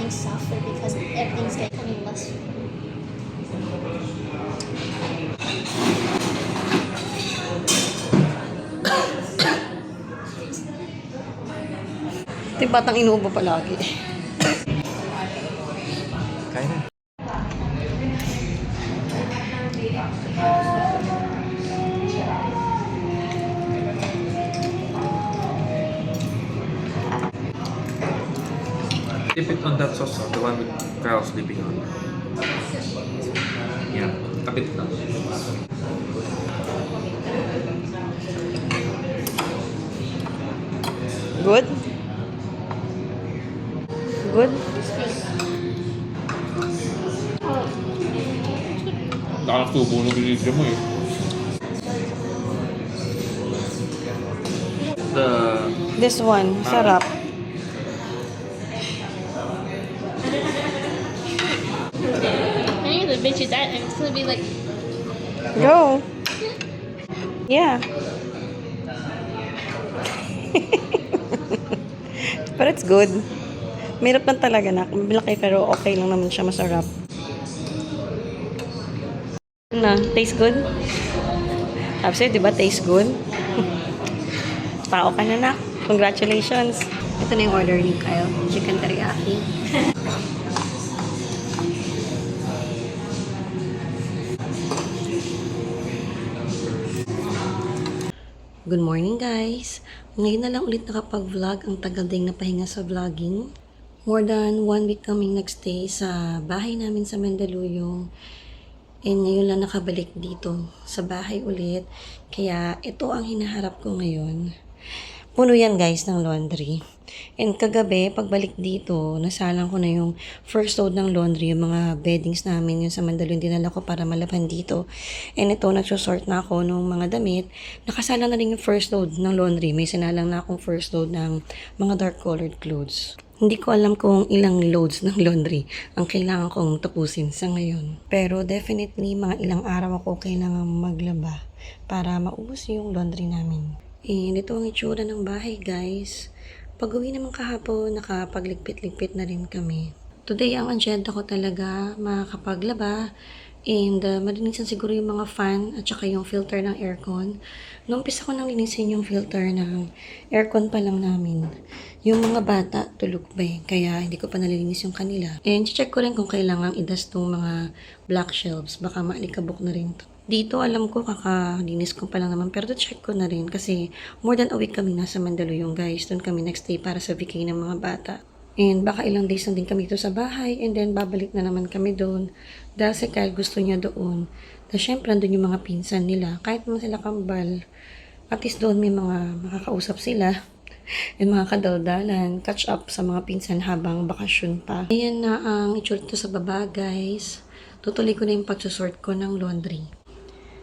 becoming softer because everything's becoming less. Ito yung batang inuubo palagi. Kaya na. Dip it on that sauce, the one with Kyle sleeping on. Yeah, kapit lang. Good? Good? Nakasubo na binigyan mo eh. This one, sarap. I need to bitch you that and it's gonna be like Go. Yeah. But it's good. Mahirap lang talaga na. Mabilaki pero okay lang naman siya. Masarap. Na, taste good? Sabi sa'yo, di ba? Taste good? Tao ka na na. Congratulations. Ito na yung order ni Kyle. Chicken teriyaki. Good morning guys! Ngayon na lang ulit nakapag-vlog. Ang tagal ding napahinga sa vlogging. More than 1 week kaming nagstay sa bahay namin sa Mandaluyong. And ngayon lang nakabalik dito sa bahay ulit. Kaya ito ang hinaharap ko ngayon. Puno yan guys ng laundry. And kagabi, pagbalik dito, nasalang ko na yung first load ng laundry, yung mga beddings namin, yung sa Mandaluyong dinala ko para malaban dito. And ito, nagsusort na ako ng mga damit. Nakasalang na rin yung first load ng laundry. May sinalang na akong first load ng mga dark colored clothes. Hindi ko alam kung ilang loads ng laundry ang kailangan kong tapusin sa ngayon. Pero definitely, mga ilang araw ako kailangan maglaba para maubos yung laundry namin. And ito ang itsura ng bahay guys. Pag-uwi naman kahapon, nakapagligpit-ligpit na rin kami. Today, ang agenda ko talaga makakapaglaba and malinisan siguro yung mga fan at saka yung filter ng aircon. Numpisa ko nang linisin yung filter ng aircon pa lang namin. Yung mga bata, tulog pa eh. Kaya hindi ko pa nalilinis yung kanila. And check ko rin kung kailangang idas tong mga black shelves. Baka maalikabok na rin to. Dito, alam ko, kakalinis ko pa lang naman. Pero check ko na rin kasi more than a week kami nasa Mandaluyong, guys. Doon kami nagstay para sa vacation ng mga bata. And baka ilang days lang din kami dito sa bahay. And then, babalik na naman kami doon. Dahil si Kyle gusto niya doon. Dahil syempre, doon yung mga pinsan nila. Kahit naman sila kambal, at least doon may mga makakausap sila. And mga kadaldalan, catch up sa mga pinsan habang bakasyon pa. Ayan na ang itsura dito sa baba, guys. Tutuloy ko na yung pagsusort ko ng laundry.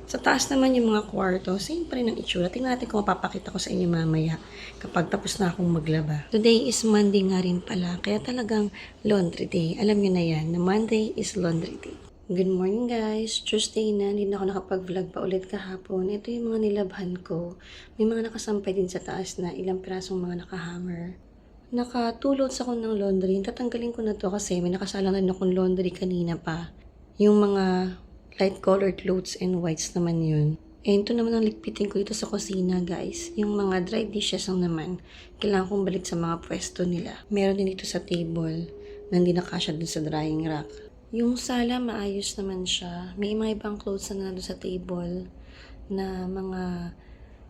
Sa taas naman yung mga kwarto, same pa rin ang itsura. Tingnan natin kung mapapakita ko sa inyo mamaya kapag tapos na akong maglaba. Today is Monday nga rin pala, kaya talagang laundry day. Alam nyo na yan, na Monday is laundry day. Good morning guys! Tuesday na, hindi na ako nakapag-vlog pa ulit kahapon. Ito yung mga nilabhan ko. May mga nakasampay din sa taas na ilang pirasong mga nakahanger. Nakatulot sa ako ng laundry. Tatanggalin ko na to kasi may nakasalang na akong laundry kanina pa. Yung mga light colored clothes and whites naman yun. And ito naman ang ligpitin ko dito sa kusina guys. Yung mga dry dishes lang naman. Kailangan kong balik sa mga pwesto nila. Meron din dito sa table na hindi nakasya dun sa drying rack. Yung sala maayos naman siya. May mga ibang clothes na nandun sa table na mga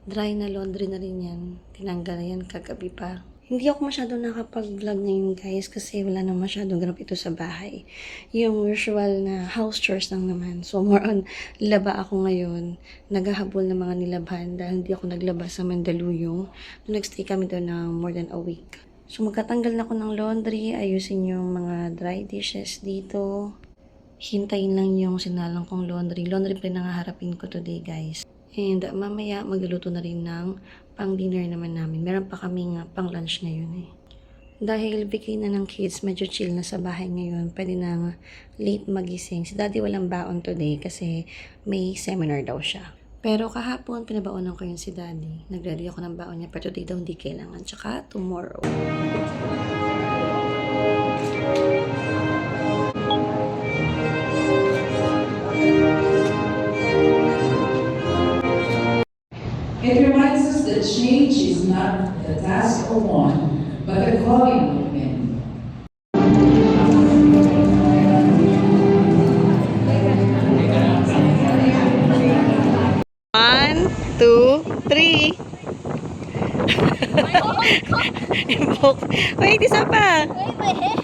dry na laundry na rin yan. Tinanggal na yan kagabi pa. Hindi ako masyadong nakapag-vlog ngayon guys kasi wala na masyadong ganap ito sa bahay. Yung usual na house chores lang naman. So more on laba ako ngayon. Naghahabol ng mga nilabhan dahil hindi ako naglaba sa Mandaluyong. Nag-stay kami doon ng more than a week. So magkatanggal na ako ng laundry. Ayusin yung mga dry dishes dito. Hintayin lang yung sinalang kong laundry. Laundry pa rin nangaharapin ko today guys. And mamaya magluluto na rin ng pang-dinner naman namin. Meron pa kaming pang-lunch ngayon eh. Dahil bigay na ng kids, medyo chill na sa bahay ngayon. Pwede na late magising. Si daddy walang baon today kasi may seminar daw siya. Pero kahapon, pinabaonan ko yun si daddy. Nag-ready ako ng baon niya, pero today daw hindi kailangan. Tsaka tomorrow. for one, but the calling of men. 1, 2, 3. Invoke. Wait, isa pa. Wait, my hair.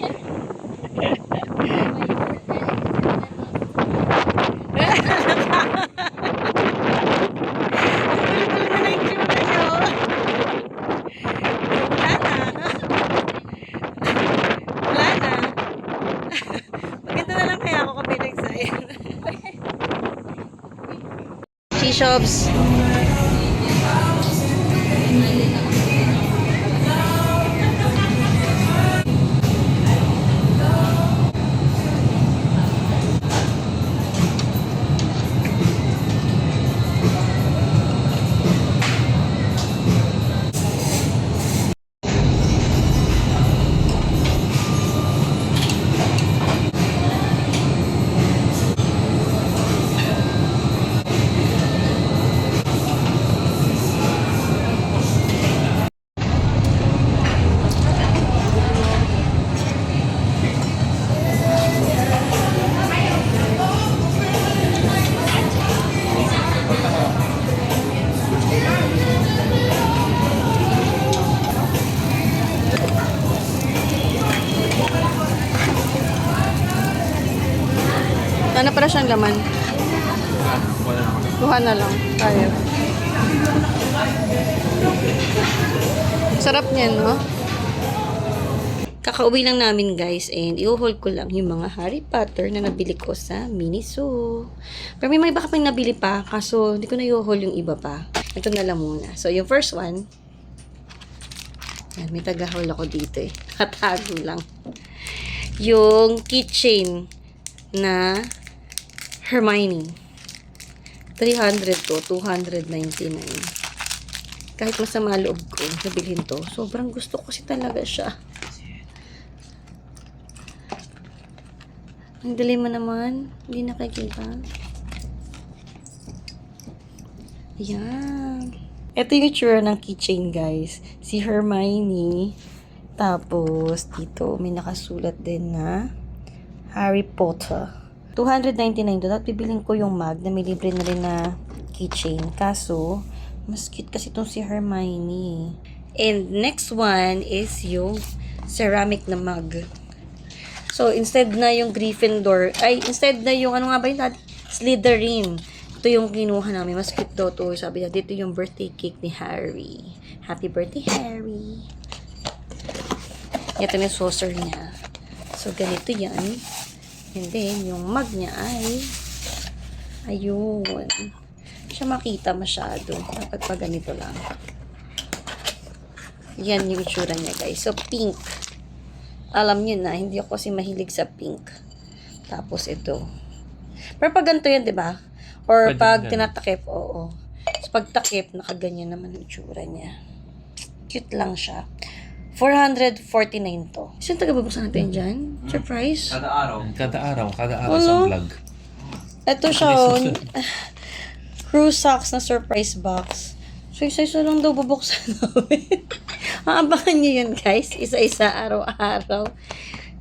Maganda na lang kaya ako kapag nagsayin. T-shops. Ano para siyang laman? Kuha na lang. Tayo. Sarap niyan, no? Kakauwi lang namin, guys, and i-haul ko lang yung mga Harry Potter na nabili ko sa Miniso. Pero may iba kapag nabili pa, kaso hindi ko na i-haul yung iba pa. Ito na lang muna. So, yung first one, yan, may taga-haul ako dito eh. Nakatago lang. Yung keychain na Hermione. 300 to, 299. Kahit masama loob ko, nabilhin to. Sobrang gusto ko kasi talaga siya. Ang dali mo naman. Hindi nakikita. Ayan. Ito yung itsura ng keychain, guys. Si Hermione. Tapos, dito, may nakasulat din na Harry Potter. 299 doon. At bibiling ko yung mug na may libre na rin na keychain. Kaso, mas cute kasi itong si Hermione. And next one is yung ceramic na mug. So, instead na yung Gryffindor, instead na yung, ano nga ba yun natin? Slytherin. Ito yung kinuha namin. Mas cute daw to. Sabi niya, dito yung birthday cake ni Harry. Happy birthday, Harry. Ito yung saucer niya. So, ganito yan. And then, yung mug niya ay ayun. Siya makita masyado. Dapat pa ganito lang. Yan yung itsura niya, guys. So, pink. Alam niyo na, hindi ako kasi mahilig sa pink. Tapos, ito. Pero pag ganito yan, diba? Or Pwede pag ganun. tinatakip, oo. So, pag takip, nakaganyan naman yung itsura niya. Cute lang siya. 449 to. Saan taga-babuksan natin dyan? Surprise? Kada araw Ano? sa vlog. Ito siya, cruise socks na surprise box. So, isa-isa lang daw bubuksan namin. Aabangan nyo yun, guys. Isa-isa, araw-araw.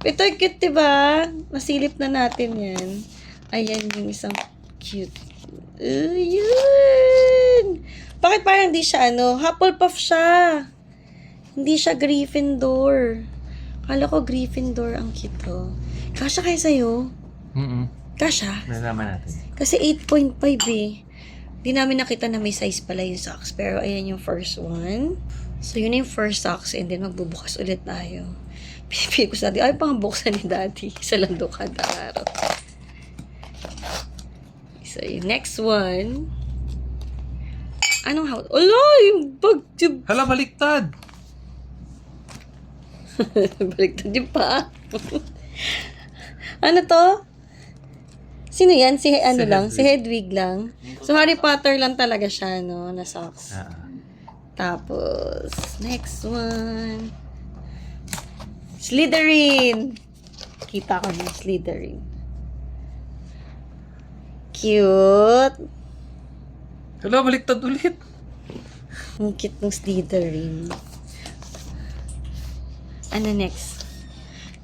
Ito, cute, diba? Nasilip na natin yan. Ayan yung isang cute. Ayun! Bakit parang di siya, Hufflepuff siya. Hindi siya Gryffindor. Kala ko Gryffindor ang cute ko. Kasha kaya sa'yo? Kasha? Nalaman natin. Kasi 8.5 eh. Di namin nakita na may size pala yung socks. Pero ayan yung first one. So yun yung first socks. And then magbubukas ulit tayo. Pinipili ko sa daddy. Ay, pang buksan ni daddy. Isa lang daw kada araw. So yung next one. Anong house? Ala! Yung bag. Hala, baliktad! Baliktad yung paa. Ano to? Sino yan? Si Hedwig. Hedwig lang. So, Harry Potter lang talaga siya, na socks. Tapos, next one. Slytherin. Kita ko ng Slytherin. Cute. Hala, baliktad ulit! Ang cute ng Slytherin. Ano next?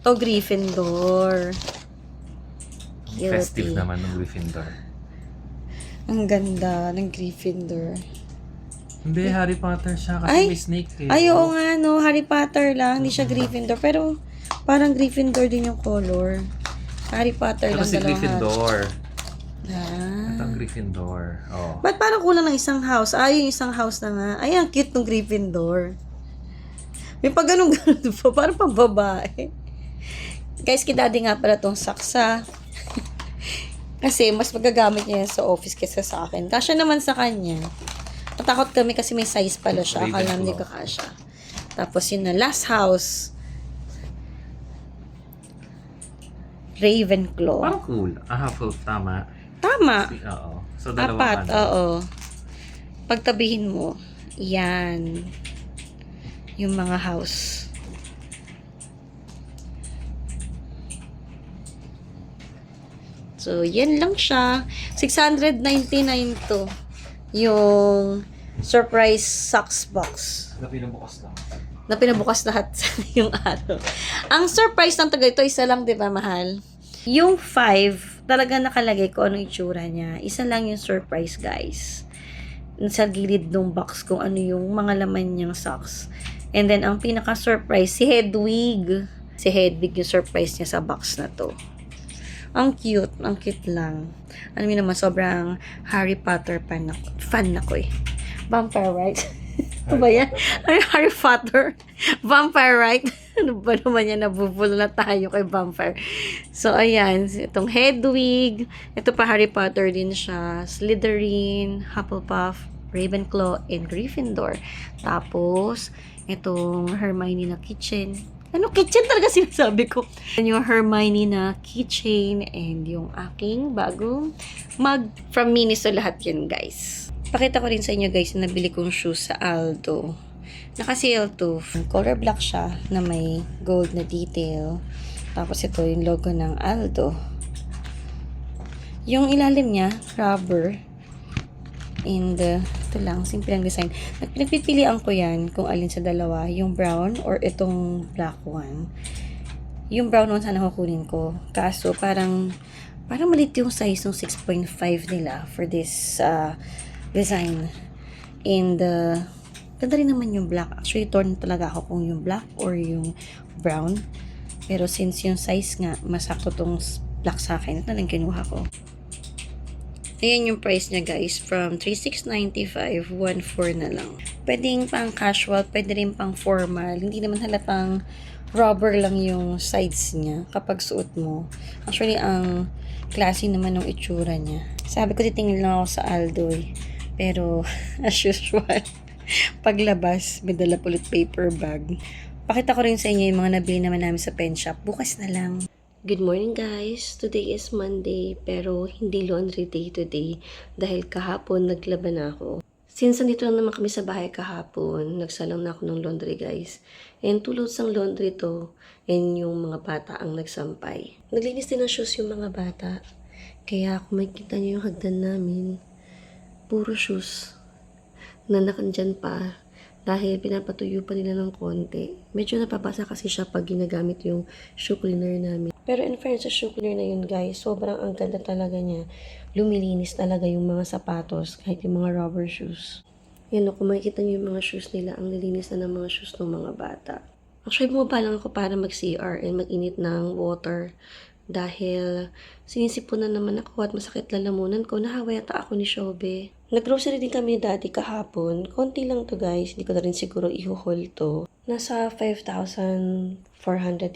To Gryffindor. Cute. Festive naman ng Gryffindor. Ang ganda ng Gryffindor. Hindi, Harry Potter siya kasi Ay! may snake eh. Ay, oo nga, no. Harry Potter lang. Hindi siya Gryffindor. Pero, parang Gryffindor din yung color. Harry Potter Ito lang. si dalawang Gryffindor. Ah. Ito ang Gryffindor. Oh. Ba't parang kulang ng isang house? Ay, yung isang house na nga. Ay, ang cute ng Gryffindor. May pag ganun-ganun pa. Parang pang babae. Guys, kidadi nga pala tong saksa. Kasi, mas magagamit niya yan sa office kaysa sa akin. Kasya naman sa kanya. Natakot kami kasi may size pala siya. Akala hindi ko kasya. Tapos, yun na. Last house. Ravenclaw. Parang cool. Hufflepuff, tama. Tama. Oo. So, dalawang Apat, ano. oo. Pagtabihin mo, yan. Yung mga house. So, yan lang siya. 699 to. Yung surprise socks box. Na pinabukas lang. Na pinabukas lahat yung araw. Ang surprise ng taga ito, isa lang, di ba, mahal? Yung 5, talaga nakalagay ko anong itsura niya. Isa lang yung surprise, guys. Sa gilid ng box kung ano yung mga laman niyang socks. And then, ang pinaka-surprise, si Hedwig. Si Hedwig yung surprise niya sa box na to. Ang cute lang. Alam niyo naman, sobrang Harry Potter fan ako eh. Vampire, right? Ano ba yan? Ay, Harry Potter. Vampire, right? Ano ba naman yan? Nabubulo na tayo kay Vampire. So, ayan. Itong Hedwig. Ito pa, Harry Potter din siya. Slytherin, Hufflepuff, Ravenclaw, and Gryffindor. Tapos, itong Hermione na kitchen. Ano kitchen talaga sinasabi ko? Yung Hermione na keychain and yung aking bagong mug from Miniso. Lahat yan, guys. Pakita ko rin sa inyo, guys, na nabili kong shoes sa Aldo. Naka-sale to. Color black siya na may gold na detail. Tapos ito yung logo ng Aldo. Yung ilalim niya, rubber. And ito lang, simple ang design. Pinagpipilian ko yan kung alin sa dalawa, yung brown or itong black one. Yung brown one sana kukunin ko. Kaso parang maliit yung size ng 6.5 nila for this design. And ganda rin naman yung black. Actually, torn talaga ako kung yung black or yung brown. Pero since yung size nga, masakto tong black sa akin, ito lang kinuha ko. Ayan yung price niya, guys. From 3,695, 1,400 na lang. Pwedeng pang casual, pwede rin pang formal. Hindi naman halatang rubber lang yung sides niya kapag suot mo. Actually, ang classy naman ng itsura niya. Sabi ko, titingin lang ako sa Aldo eh. Pero, as usual, paglabas, may dala ulit paper bag. Pakita ko rin sa inyo yung mga nabili naman namin sa pen shop. Bukas na lang. Good morning, guys. Today is Monday, pero hindi laundry day today dahil kahapon naglaban ako. Since nandito lang naman kami sa bahay kahapon, nagsalang na ako ng laundry, guys. And tulad ng laundry to, and yung mga bata ang nagsampay. Naglinis din ng shoes yung mga bata. Kaya kung makikita niyo yung hagdan namin, puro shoes na nakandyan pa. Dahil pinapatuyo pa nila ng konti. Medyo napabasa kasi siya pag ginagamit yung shoe cleaner namin. Pero in fairness sa shoe cleaner na yun, guys, sobrang ang ganda talaga niya. Lumilinis talaga yung mga sapatos, kahit yung mga rubber shoes. Yan, kung makikita niyo yung mga shoes nila, ang lilinis na ng mga shoes ng mga bata. Actually, bumaba lang ako para mag-CR and mag-init ng water. Dahil sinisipunan naman ako at masakit lalamunan ko. Nahawa yata ako ni Shobe. Nag-grocery din kami ni Daddy kahapon. Konti lang to, guys. Hindi ko na rin siguro i-haul to. Nasa 5,400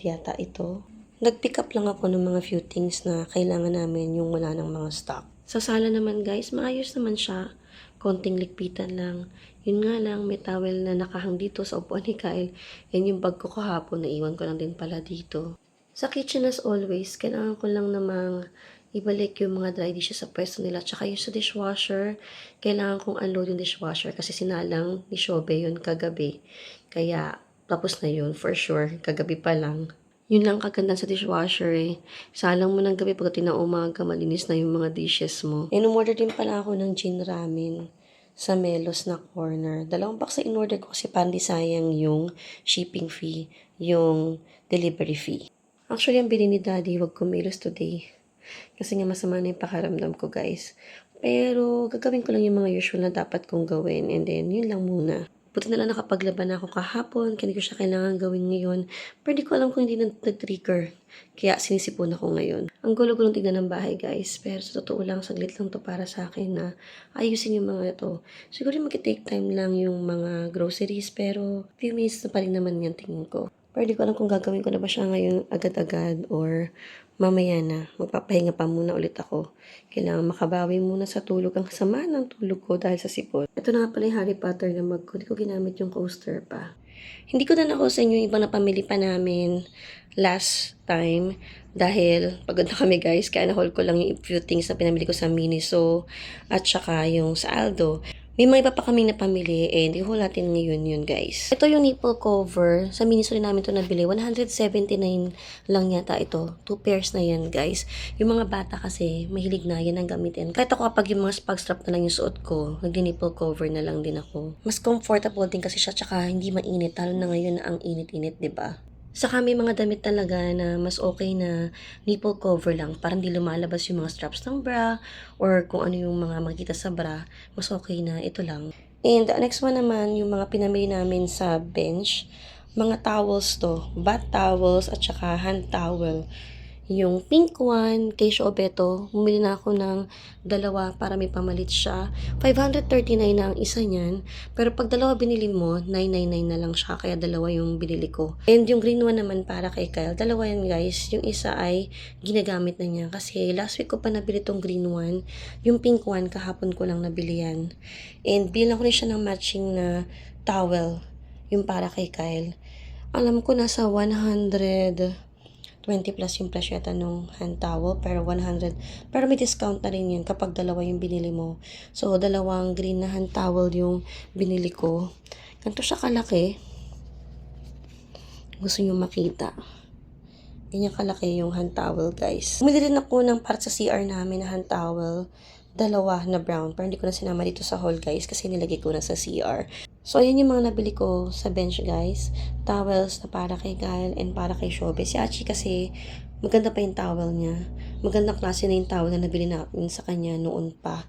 yata ito. Nag-pick up lang ako ng mga few things na kailangan namin yung wala ng mga stock. Sa sala naman, guys, maayos naman siya. Konting likpitan lang. Yun nga lang, may towel na nakahang dito sa upuan ni Kyle. And yung bag ko kahapon, naiwan ko lang din pala dito. Sa kitchen as always, kailangan ko lang namang ibalik yung mga dry dishes sa pwesto nila. Tsaka yung sa dishwasher, kailangan kong unload yung dishwasher kasi sinalang ni Shobe yun kagabi. Kaya, tapos na yun, for sure. Kagabi pa lang. Yun lang kaganda sa dishwasher eh. Salang mo ng gabi pagdating ng umaga, malinis na yung mga dishes mo. And umorder din pala ako ng gin ramen. sa Melos na corner. 2 box sa in-order ko kasi parang di sayang yung shipping fee, yung delivery fee. Actually, ang bili ni Daddy, wag kumilos today. Kasi nga masama na yung pakaramdam ko, guys. Pero gagawin ko lang yung mga usual na dapat kong gawin and then yun lang muna. Buti na lang nakapaglaban ako kahapon, kaya hindi ko siya kailangan gawin ngayon. Pero di ko alam kung hindi nag-trigger. Kaya sinisipon ako ngayon. Ang gulo-gulong tignan ng bahay, guys. Pero sa totoo lang, saglit lang to para sa akin na ayusin yung mga ito. Siguro mag-take time lang yung mga groceries, pero few minutes na pa rin naman yan tingin ko. Pero di ko alam kung gagawin ko na ba siya ngayon agad-agad or mamaya na. Magpapahinga pa muna ulit ako. Kailangan makabawi muna sa tulog. Ang sama ng tulog ko dahil sa sipon. Ito na nga pala yung Harry Potter na mug ko. Hindi ko ginamit yung coaster pa. Hindi ko na nako sa inyo yung ibang napamili pa namin last time. Dahil pagod na kami, guys. Kaya na-haul ko lang yung few things na pinamili ko sa Miniso at saka yung sa Aldo. May mga iba pa kaming napamili and i-haul natin ngayon yun, guys. Ito yung nipple cover. Sa Miniso rin namin ito nabili. 179 lang yata ito. 2 pairs na yan, guys. Yung mga bata kasi, mahilig na yan ang gamitin. Kahit ako kapag yung mga spag strap na lang yung suot ko, nag-nipple cover na lang din ako. Mas comfortable din kasi siya, tsaka hindi mainit. Lalo na ngayon na ang init-init, diba? Saka may mga damit talaga na mas okay na nipple cover lang. Parang di lumalabas yung mga straps ng bra or kung ano yung mga makikita sa bra. Mas okay na ito lang. And the next one naman, yung mga pinamili namin sa bench. Mga towels to. Bath towels at saka hand towel. Yung pink one, kay Shobeto, bumili na ako ng 2 para may pamalit siya. 539 na ang isa niyan. Pero pag 2 binili mo, 999 na lang siya. Kaya 2 yung binili ko. And yung green one naman para kay Kyle. 2 yan, guys. Yung isa ay ginagamit na niya. Kasi last week ko pa nabili tong green one. Yung pink one, kahapon ko lang nabili yan. And bilang ko rin siya ng matching na towel. Yung para kay Kyle. Alam ko nasa 120 plus yung presyo yata nung hand towel, pero 100. Pero may discount na rin yun kapag 2 yung binili mo. So, 2 green na hand towel yung binili ko. Ganito siya kalaki. Gusto nyo makita. Ganyan kalaki yung hand towel, guys. Bumili rin ako ng para sa CR namin na hand towel. 2 na brown. Pero hindi ko na sinama dito sa haul, guys, kasi nilagay ko na sa CR. So, ayan yung mga nabili ko sa bench, guys. Towels na para kay Kyle and para kay Shobe. Si Achi kasi, maganda pa yung towel niya. Magandang klase na yung towel na nabili namin sa kanya noon pa.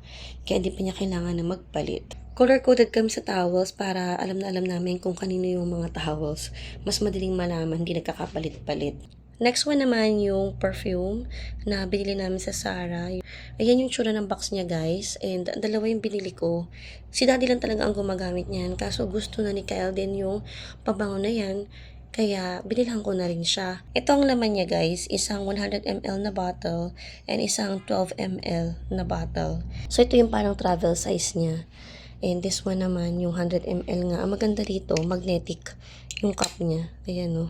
Kaya hindi pa niya kailangan na magpalit. Color-coded kami sa towels para alam na alam namin kung kanino yung mga towels. Mas madaling malaman, hindi nagkakapalit-palit. Next one naman yung perfume na binili namin sa Zara. Ayan yung tsura ng box niya, guys. And 2 yung binili ko. Si Daddy lang talaga ang gumagamit niyan. Kaso gusto na ni Kyle din yung pabango na yan. Kaya binilhan ko na rin siya. Ito ang laman niya, guys. Isang 100 ml na bottle and isang 12 ml na bottle. So ito yung parang travel size niya. And this one naman, yung 100 ml nga. Ang maganda dito, magnetic yung cup niya. Ayan, oh.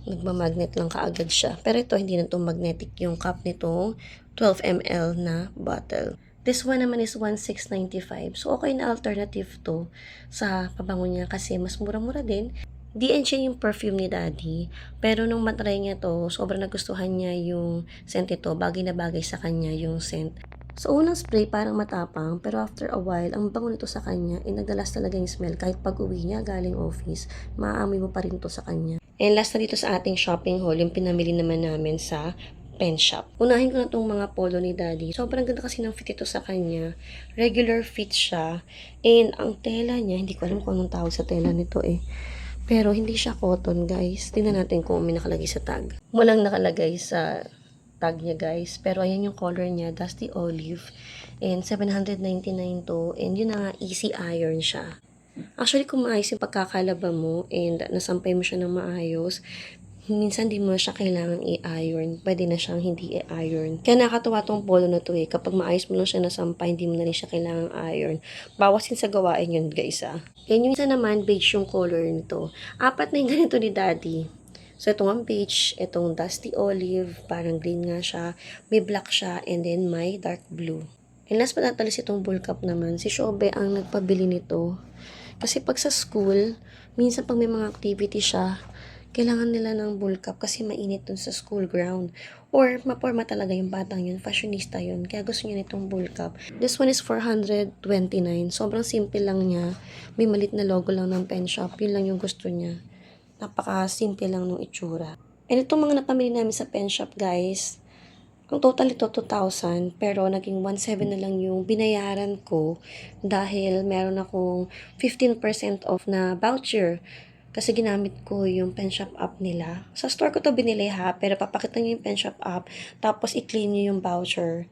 Nagmamagnet lang kaagad siya. Pero ito, hindi na ito magnetic yung cup nitong 12 ml na bottle. This one naman is 1,695. So, okay na alternative to sa pabango niya kasi mas mura-mura din. DNC yung perfume ni Daddy. Pero nung matry niya to, sobrang nagustuhan niya yung scent ito. Bagay na bagay sa kanya yung scent. So, unang spray parang matapang, pero after a while, ang bango nito sa kanya, nagdalas talaga yung smell. Kahit pag uwi niya galing office, maaamoy mo pa rin to sa kanya. And last na dito sa ating shopping haul, yung pinamili naman namin sa pen shop. Unahin ko na tong mga polo ni Daddy. Sobrang ganda kasi ng fit ito sa kanya. Regular fit siya. And ang tela niya, hindi ko alam kung anong tawag sa tela nito eh. Pero hindi siya cotton, guys. Tingnan natin kung may nakalagay sa tag. Walang nakalagay sa tag niya, guys. Pero ayan yung color niya, Dusty Olive. And 799 to. And yun na nga, easy iron siya. Actually, kung maayos yung pagkakalaba mo and nasampay mo siya ng maayos, minsan di mo siya kailangan i-iron. Pwede na siyang hindi i-iron. Kaya nakakatuwa tong polo na to eh. Kapag maayos mo lang siya nasampay, hindi mo na rin siya kailangan iron. Bawas din sa gawain yun, guys ah. Yan yung isa naman, beige yung color nito. 4 na yung ganito ni Daddy. So, itong beige, itong dusty olive, parang green nga siya. May black siya, and then may dark blue. And last but not least, itong bull cap naman. Si Shobe ang nagpabili nito. Kasi pag sa school, minsan pag may mga activity siya, kailangan nila ng bulkap kasi mainit dun sa school ground. Or maporma talaga yung batang yun, fashionista yun, kaya gusto niya nitong bulkap. This one is 429, sobrang simple lang niya. May malit na logo lang ng pen shop, yun lang yung gusto niya. Napaka-simple lang nung itsura. And itong mga napamili namin sa pen shop, guys, ang total ito 2,000 pero naging 1,700 na lang yung binayaran ko dahil meron akong 15% off na voucher kasi ginamit ko yung pen shop app nila. Sa store ko to binili ha, pero papakita nyo yung pen shop app tapos i-claim nyo yung voucher.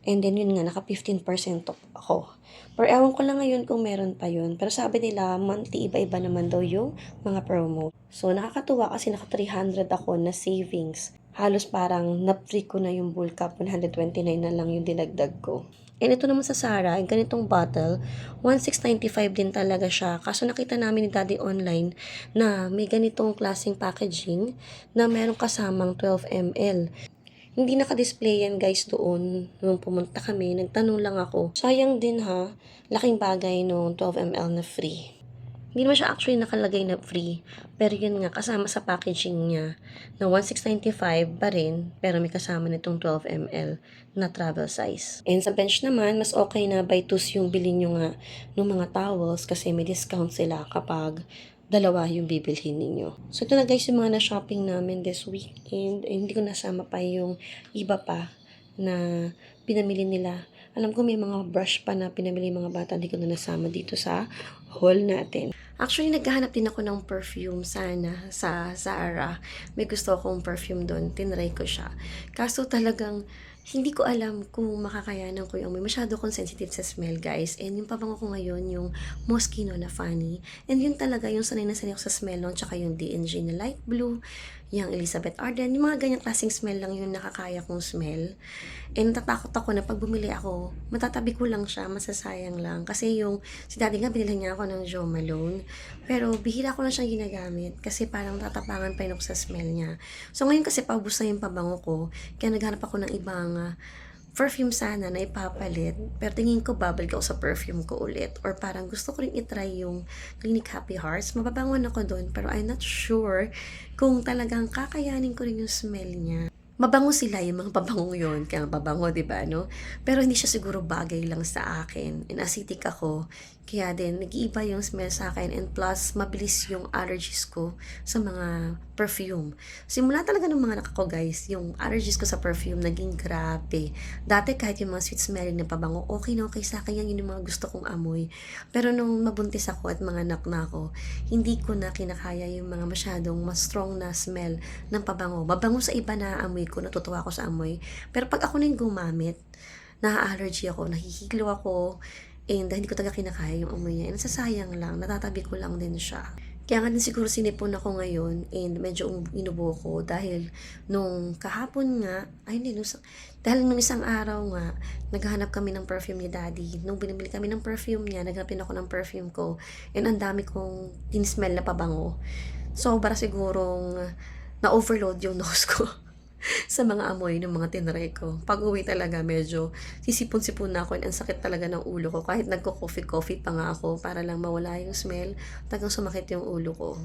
And then yun nga, naka 15% off ako. Pero ewan ko lang ngayon kung meron pa yun. Pero sabi nila, monthly iba-iba naman daw yung mga promo. So nakakatuwa kasi naka 300 ako na savings. Halos parang na-free ko na yung bulkap, 129 na lang yung dinagdag ko. And ito naman sa Zara, ganitong bottle, 1,695 din talaga siya. Kaso nakita namin ni Daddy online na may ganitong klaseng packaging na merong kasamang 12 ml. Hindi naka-display yan guys doon. Nung pumunta kami, nagtanong lang ako. Sayang din ha, laking bagay nung 12 ml na free. Hindi naman siya actually nakalagay na free. Pero yun nga, kasama sa packaging niya na 1,695 pa rin, pero may kasama nitong 12 ml na travel size. And sa bench naman, mas okay na buy twos yung bilhin nyo nga ng mga towels kasi may discount sila kapag dalawa yung bibilhin ninyo. So ito na guys yung mga na-shopping namin this week. And hindi ko nasama pa yung iba pa na pinamili nila. Alam ko may mga brush pa na pinamili mga bata, hindi ko na nasama dito sa haul natin. Actually, naghahanap din ako ng perfume sana sa Zara. May gusto akong perfume doon. Tinry ko siya. Kaso talagang hindi ko alam kung makakayanan ko yung amoy. Masyado akong sensitive sa smell, guys. And yung pabango ko ngayon, yung Moschino na Fanny. And yun talaga, yung sanay na sanay ako sa smell nun. Tsaka yung D&G na light blue. Yung Elizabeth Arden. Yung mga ganyang klaseng smell lang yung nakakaya kong smell. And natatakot ako na pag bumili ako, matatabi ko lang siya, masasayang lang. Kasi yung, si daddy nga, binila niya ako ng Jo Malone. Pero bihira ko lang siyang ginagamit kasi parang tatapangan pa yun ako sa smell niya. So ngayon kasi paubos na yung pabango ko, kaya naghanap ako ng ibang perfume sana na ipapalit. Pero tingin ko babalik ako sa perfume ko ulit. Or parang gusto ko rin itry yung Clinique Happy Hearts. Mababangon ako doon pero I'm not sure kung talagang kakayanin ko rin yung smell niya. Mabango sila yung mga pabangong yun, kaya pabango, diba, no? Pero hindi siya siguro bagay lang sa akin. And acidic ako, kaya din, nag-iiba yung smell sa akin. And plus, mabilis yung allergies ko sa mga perfume. Simula talaga ng mga anak ko, guys, yung allergies ko sa perfume, naging grabe. Dati, kahit yung mga sweet smelling na pabango, okay na okay sa akin, yan yung mga gusto kong amoy. Pero nung mabuntis ako at mga anak na ako, hindi ko na kinakaya yung mga masyadong mas strong na smell ng pabango. Mabango sa iba na amoy ko, natutuwa ako sa amoy. Pero pag ako na yung gumamit, na-allergy ako, nahihiglo ako, and hindi ko talaga kinakaya yung amoy niya. And nasasayang lang, natatabi ko lang din siya. Kaya nga din siguro sinipon ako ngayon and medyo inubo ko dahil nung kahapon nga, dahil nung isang araw nga, naghahanap kami ng perfume ni daddy. Nung binibili kami ng perfume niya, naghanap din ako ng perfume ko and ang dami kong tinsmell na pabango. Sobra sigurong na-overload yung nose ko sa mga amoy ng mga tinry ko. Pag-uwi talaga medyo sisipon-sipon na ako and ang sakit talaga ng ulo ko. Kahit nagko-coffee pa nga ako para lang mawala yung smell, talagang sumakit yung ulo ko.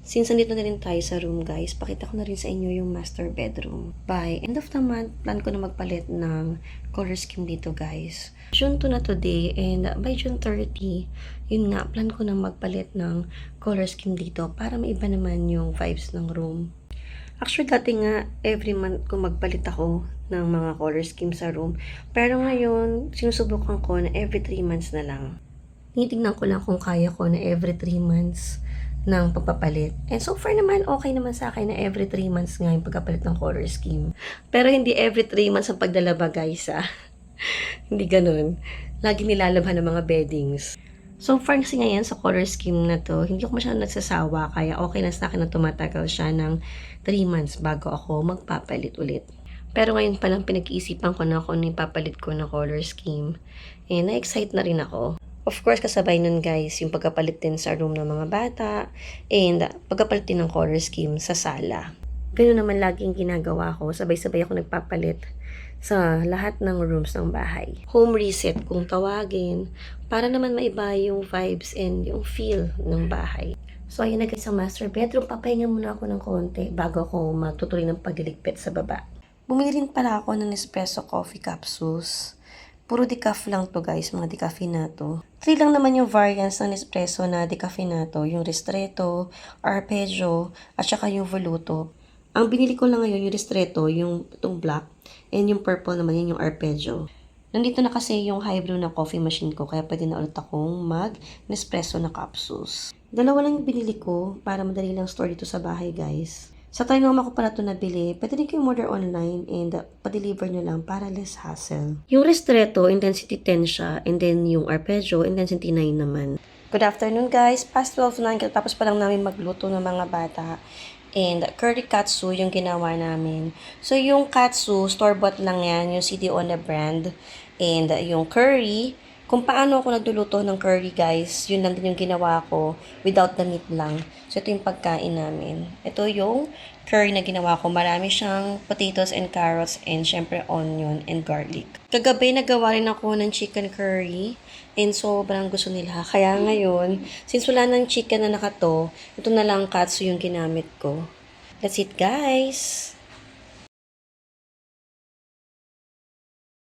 Since nandito na rin tayo sa room guys, pakita ko na rin sa inyo yung master bedroom. By end of the month, plan ko na magpalit ng color scheme dito guys. June 2 na today and by June 30, yun nga, plan ko na magpalit ng color scheme dito para maiba naman yung vibes ng room. Actually, dati nga, every month ko magpalit ako ng mga color scheme sa room. Pero ngayon, sinusubukan ko na every 3 months na lang. Tinitignan ko lang kung kaya ko na every 3 months ng pagpapalit. And so far naman, okay naman sa akin na every 3 months nga yung pagpapalit ng color scheme. Pero hindi every 3 months ang pagdalaba guys Hindi ganun. Lagi nilalabhan ng mga beddings. So far kasi ngayon sa color scheme na to, hindi ako masyadong nagsasawa kaya okay lang sa akin na tumatagal siya ng 3 months bago ako magpapalit ulit. Pero ngayon pa lang pinag-iisipan ko na kung ano yung papalit ko na color scheme. And na-excite na rin ako. Of course, kasabay nun guys, yung pagkapalit din sa room ng mga bata and pagkapalit din ng color scheme sa sala. Ganun naman laging ginagawa ko, sabay-sabay ako nagpapalit sa lahat ng rooms ng bahay. Home reset kung tawagin, para naman maiba yung vibes and yung feel ng bahay. So, ayun na guys, sa master bedroom. Papahinga muna ako ng konti bago ako matutuloy ng pagliligpit sa baba. Bumili rin pala ako ng espresso coffee capsules. Puro decaf lang to guys, mga decaffeinato. 3 lang naman yung variants ng espresso na decaffeinato. Yung ristretto, arpeggio, at saka yung voluto. Ang binili ko lang ngayon yung ristretto, yung itong black, and yung purple naman yun yung arpeggio. Nandito na kasi yung high brew na coffee machine ko, kaya pwede na ulit akong mag-nespresso na capsules. Dalawa lang yung binili ko para madali lang store dito sa bahay, guys. Sa Trinoma ko pala ito nabili, pwede rin kayong order online and pa-deliver nyo lang para less hassle. Yung ristretto, intensity 10 siya, and then yung arpeggio, intensity 9 naman. Good afternoon, guys. Past 12 na, tapos pa lang namin magluto ng mga bata. And curry katsu yung ginawa namin. So, yung katsu, store-bought lang yan, yung CDO na brand. And yung curry, kung paano ako nagluluto ng curry, guys, yun lang din yung ginawa ko without the meat lang. So, ito yung pagkain namin. Ito yung curry na ginawa ko. Marami siyang potatoes and carrots and syempre onion and garlic. Kagabi, nagawa rin ako ng chicken curry and sobrang gusto nila. Kaya ngayon, since wala ng chicken na nakato, ito na lang katsu yung ginamit ko. That's it, guys!